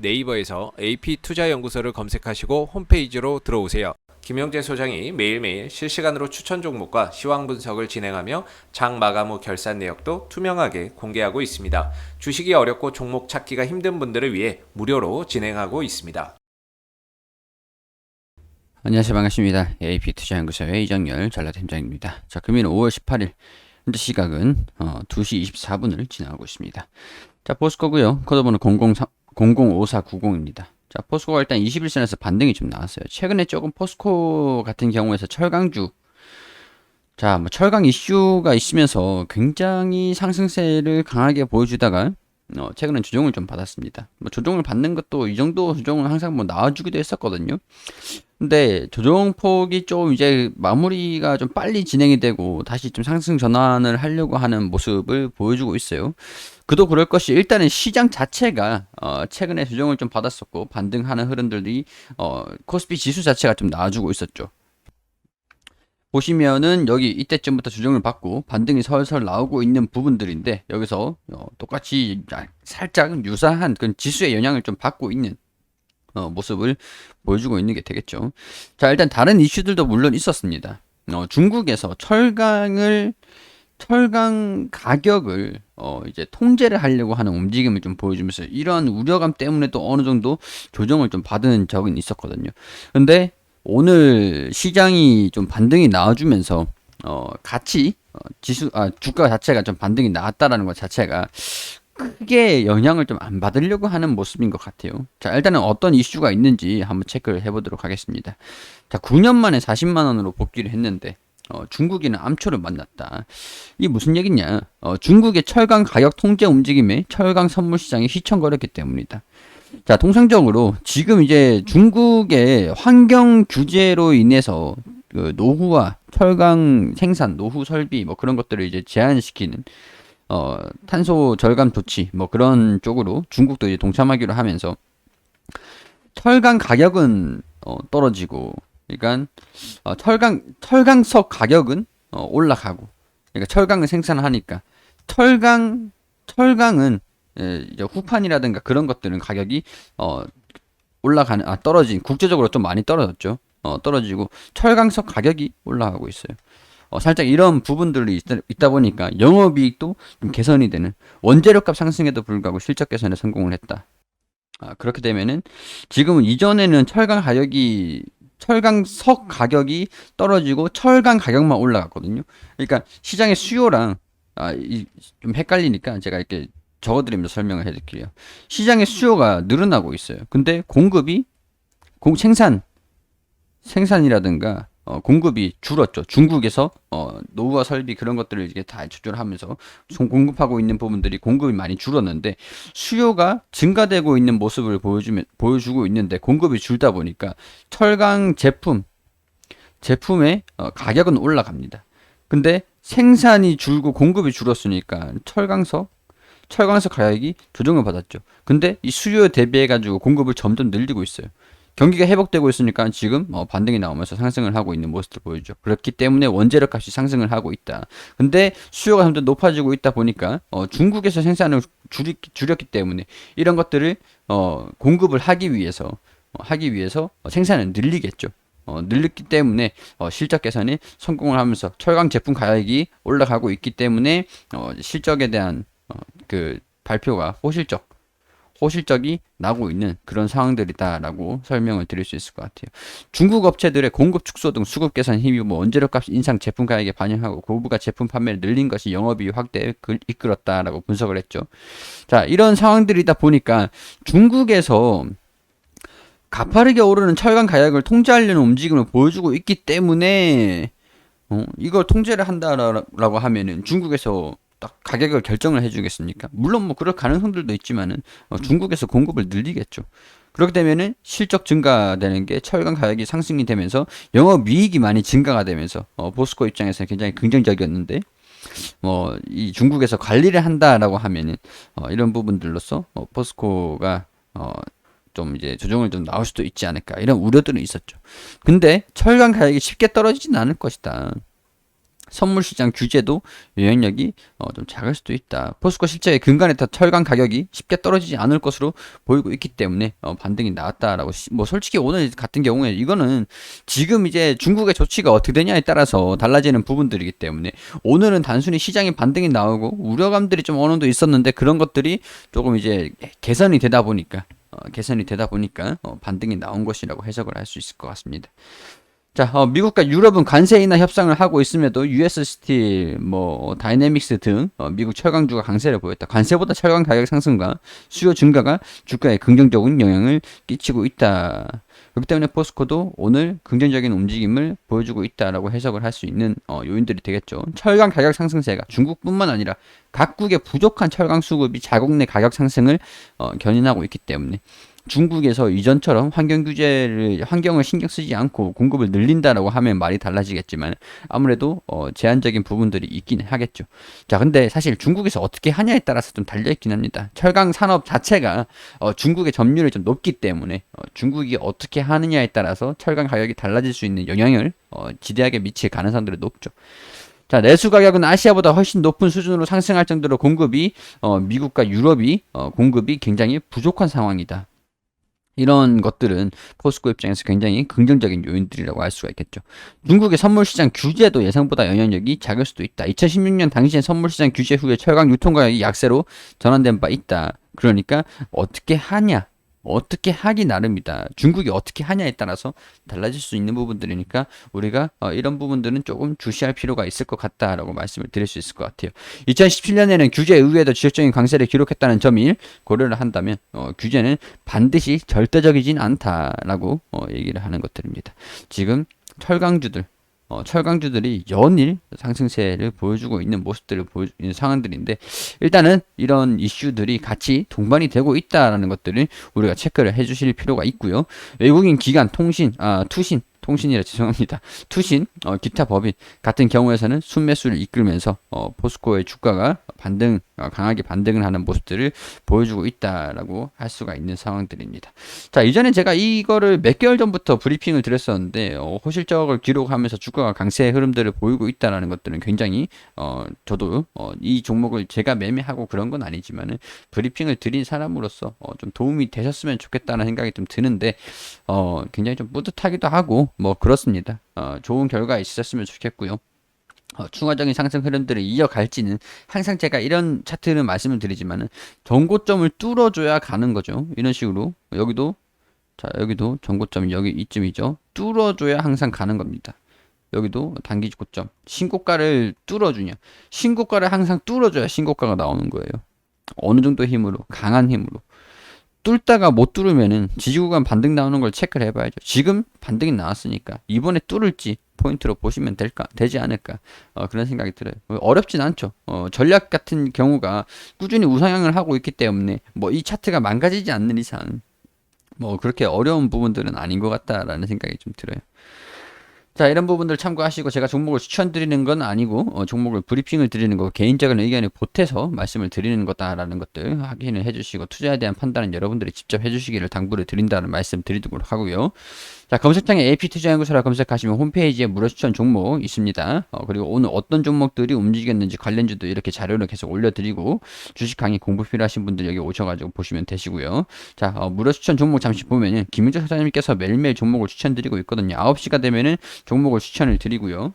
네이버에서 AP투자연구소를 검색하시고 홈페이지로 들어오세요. 김영재 소장이 매일매일 실시간으로 추천 종목과 시황 분석을 진행하며 장 마감 후 결산 내역도 투명하게 공개하고 있습니다. 주식이 어렵고 종목 찾기가 힘든 분들을 위해 무료로 진행하고 있습니다. 안녕하세요. 반갑습니다. AP투자연구소의 이정열 전략팀장입니다. 자, 금일 5월 18일 현재 시각은 2시 24분을 지나가고 있습니다. 자, 포스코고요. 코드번호 005490입니다. 자, 포스코가 일단 21선에서 반등이 좀 나왔어요. 최근에 조금 포스코 같은 경우에서 철강주, 자, 뭐 철강 이슈가 있으면서 굉장히 상승세를 강하게 보여주다가 최근엔 조정을 좀 받았습니다. 뭐 조정을 받는 것도 이 정도 조정은 항상 뭐 나와주기도 했었거든요. 근데 조정폭이 좀 이제 마무리가 좀 빨리 진행이 되고 다시 좀 상승 전환을 하려고 하는 모습을 보여주고 있어요. 그도 그럴 것이 일단은 시장 자체가 최근에 조정을 좀 받았었고 반등하는 흐름들이 코스피 지수 자체가 좀 나와주고 있었죠. 보시면은 여기 이때쯤부터 조정을 받고 반등이 설설 나오고 있는 부분들인데 여기서 똑같이 살짝 유사한 그런 지수의 영향을 좀 받고 있는 모습을 보여주고 있는 게 되겠죠. 자, 일단 다른 이슈들도 물론 있었습니다. 중국에서 철강 가격을 이제 통제를 하려고 하는 움직임을 좀 보여주면서 이러한 우려감 때문에도 어느 정도 조정을 좀 받은 적은 있었거든요. 근데 오늘 시장이 좀 반등이 나와주면서 같이 주가 자체가 좀 반등이 나왔다라는 것 자체가 크게 영향을 좀 안 받으려고 하는 모습인 것 같아요. 자, 일단은 어떤 이슈가 있는지 한번 체크를 해보도록 하겠습니다. 자, 9년 만에 40만 원으로 복귀를 했는데 중국인은 암초를 만났다. 이게 무슨 얘기냐? 중국의 철강 가격 통제 움직임에 철강 선물 시장이 휘청거렸기 때문이다. 자, 통상적으로 지금 이제 중국의 환경 규제로 인해서 그 노후와 철강 생산, 노후 설비 뭐 그런 것들을 이제 제한시키는 탄소 절감 조치 뭐 그런 쪽으로 중국도 이제 동참하기로 하면서 철강 가격은 떨어지고, 그러니까 철강석 가격은 올라가고, 그러니까 철강을 생산하니까 철강은 이제 후판이라든가 그런 것들은 가격이 떨어진, 국제적으로 좀 많이 떨어졌죠. 떨어지고 철강석 가격이 올라가고 있어요. 살짝 이런 부분들이 있다 보니까 영업이익도 좀 개선이 되는, 원재료값 상승에도 불구하고 실적 개선에 성공을 했다. 그렇게 되면은 지금은 이전에는 철강석 가격이 떨어지고 철강 가격만 올라갔거든요. 그러니까 시장의 수요랑 좀 헷갈리니까 제가 이렇게 적어드리면서 설명을 해드릴게요. 시장의 수요가 늘어나고 있어요. 근데 공급이 생산이라든가 공급이 줄었죠. 중국에서 노후화 설비 그런 것들을 이게 다 조절하면서 공급하고 있는 부분들이 공급이 많이 줄었는데 수요가 증가되고 있는 모습을 보여주고 있는데 공급이 줄다 보니까 철강 제품의 가격은 올라갑니다. 근데 생산이 줄고 공급이 줄었으니까 철강석 가격이 조정을 받았죠. 근데 이 수요에 대비해 가지고 공급을 점점 늘리고 있어요. 경기가 회복되고 있으니까 지금 반등이 나오면서 상승을 하고 있는 모습을 보여주죠. 그렇기 때문에 원재료 값이 상승을 하고 있다. 근데 수요가 점점 높아지고 있다 보니까 중국에서 생산을 줄였기 때문에 이런 것들을 공급을 하기 위해서 생산을 늘리겠죠. 늘렸기 때문에 실적 개선에 성공을 하면서 철강 제품 가격이 올라가고 있기 때문에 실적에 대한 그 발표가 호실적이 나고 있는 그런 상황들이다라고 설명을 드릴 수 있을 것 같아요. 중국 업체들의 공급 축소 등 수급 개선 힘이 원재료값 인상 제품 가격에 반영하고 고부가 제품 판매를 늘린 것이 영업이익 확대에 이끌었다라고 분석을 했죠. 자, 이런 상황들이다 보니까 중국에서 가파르게 오르는 철강 가격을 통제하려는 움직임을 보여주고 있기 때문에 이걸 통제를 한다라고 하면은 중국에서 딱 가격을 결정을 해주겠습니까? 물론 뭐 그럴 가능성들도 있지만은 중국에서 공급을 늘리겠죠. 그렇게 되면은 실적 증가되는 게 철강 가격이 상승이 되면서 영업이익이 많이 증가가 되면서 포스코 입장에서는 굉장히 긍정적이었는데 이 중국에서 관리를 한다라고 하면은 이런 부분들로서 포스코가 좀 이제 조정을 좀 나올 수도 있지 않을까 이런 우려들은 있었죠. 근데 철강 가격이 쉽게 떨어지진 않을 것이다. 선물 시장 규제도 영향력이 좀 작을 수도 있다. 포스코 실제 근간에다 철강 가격이 쉽게 떨어지지 않을 것으로 보이고 있기 때문에 반등이 나왔다라고. 뭐 솔직히 오늘 같은 경우에 이거는 지금 이제 중국의 조치가 어떻게 되냐에 따라서 달라지는 부분들이기 때문에 오늘은 단순히 시장에 반등이 나오고 우려감들이 좀 어느 정도 있었는데 그런 것들이 조금 이제 개선이 되다 보니까 반등이 나온 것이라고 해석을 할 수 있을 것 같습니다. 자, 미국과 유럽은 관세 인하 협상을 하고 있음에도 US 스틸, 다이내믹스 등 미국 철강주가 강세를 보였다. 관세보다 철강 가격 상승과 수요 증가가 주가에 긍정적인 영향을 끼치고 있다. 그렇기 때문에 포스코도 오늘 긍정적인 움직임을 보여주고 있다라고 해석을 할 수 있는 요인들이 되겠죠. 철강 가격 상승세가 중국뿐만 아니라 각국의 부족한 철강 수급이 자국 내 가격 상승을 견인하고 있기 때문에 중국에서 이전처럼 환경을 신경 쓰지 않고 공급을 늘린다라고 하면 말이 달라지겠지만 아무래도 제한적인 부분들이 있긴 하겠죠. 자, 근데 사실 중국에서 어떻게 하냐에 따라서 좀 달려있긴 합니다. 철강 산업 자체가 중국의 점유율이 좀 높기 때문에 중국이 어떻게 하느냐에 따라서 철강 가격이 달라질 수 있는 영향을 지대하게 미칠 가능성들이 높죠. 자, 내수 가격은 아시아보다 훨씬 높은 수준으로 상승할 정도로 공급이 미국과 유럽이 공급이 굉장히 부족한 상황이다. 이런 것들은 포스코 입장에서 굉장히 긍정적인 요인들이라고 할 수가 있겠죠. 중국의 선물시장 규제도 예상보다 영향력이 작을 수도 있다. 2016년 당시엔 선물시장 규제 후에 철강 유통가격이 약세로 전환된 바 있다. 그러니까 어떻게 하냐, 어떻게 하기 나름이다. 중국이 어떻게 하냐에 따라서 달라질 수 있는 부분들이니까 우리가 이런 부분들은 조금 주시할 필요가 있을 것 같다라고 말씀을 드릴 수 있을 것 같아요. 2017년에는 규제 이후에도 지속적인 강세를 기록했다는 점을 고려를 한다면 규제는 반드시 절대적이진 않다라고 얘기를 하는 것들입니다. 지금 철강주들이 연일 상승세를 보여주고 있는 모습들을 보여주는 상황들인데 일단은 이런 이슈들이 같이 동반이 되고 있다라는 것들을 우리가 체크를 해주실 필요가 있고요. 외국인 기관 투신, 기타 법인 같은 경우에서는 순매수를 이끌면서 포스코의 주가가 강하게 반등을 하는 모습들을 보여주고 있다라고 할 수가 있는 상황들입니다. 자, 이전에 제가 이거를 몇 개월 전부터 브리핑을 드렸었는데 호실적을 기록하면서 주가가 강세 흐름들을 보이고 있다라는 것들은 굉장히 저도 이 종목을 제가 매매하고 그런 건 아니지만은 브리핑을 드린 사람으로서 좀 도움이 되셨으면 좋겠다는 생각이 좀 드는데 굉장히 좀 뿌듯하기도 하고 그렇습니다. 좋은 결과 있으셨으면 좋겠고요. 추가적인 상승 흐름들을 이어갈지는 항상 제가 이런 차트는 말씀을 드리지만은 전고점을 뚫어줘야 가는 거죠. 이런 식으로 여기도 전고점이 여기 이쯤이죠. 뚫어줘야 항상 가는 겁니다. 여기도 단기 고점 신고가를 뚫어주냐, 신고가를 항상 뚫어줘야 신고가가 나오는 거예요. 어느 정도 힘으로, 강한 힘으로. 뚫다가 못 뚫으면은 지지구간 반등 나오는 걸 체크를 해봐야죠. 지금 반등이 나왔으니까 이번에 뚫을지 포인트로 보시면 되지 않을까 그런 생각이 들어요. 어렵진 않죠. 전략 같은 경우가 꾸준히 우상향을 하고 있기 때문에 이 차트가 망가지지 않는 이상 그렇게 어려운 부분들은 아닌 것 같다라는 생각이 좀 들어요. 자, 이런 부분들 참고하시고 제가 종목을 추천드리는 건 아니고 종목을 브리핑을 드리는 거 개인적인 의견을 보태서 말씀을 드리는 거다라는 것들 확인을 해주시고 투자에 대한 판단은 여러분들이 직접 해주시기를 당부를 드린다는 말씀 드리도록 하고요. 자, 검색창에 AP투자연구소라 검색하시면 홈페이지에 무료 추천 종목 있습니다. 그리고 오늘 어떤 종목들이 움직였는지 관련주도 이렇게 자료를 계속 올려드리고 주식 강의 공부 필요하신 분들 여기 오셔가지고 보시면 되시고요. 자, 무료 추천 종목 잠시 보면은 김윤재 사장님께서 매일매일 종목을 추천드리고 있거든요. 9시가 되면은 종목을 추천을 드리고요.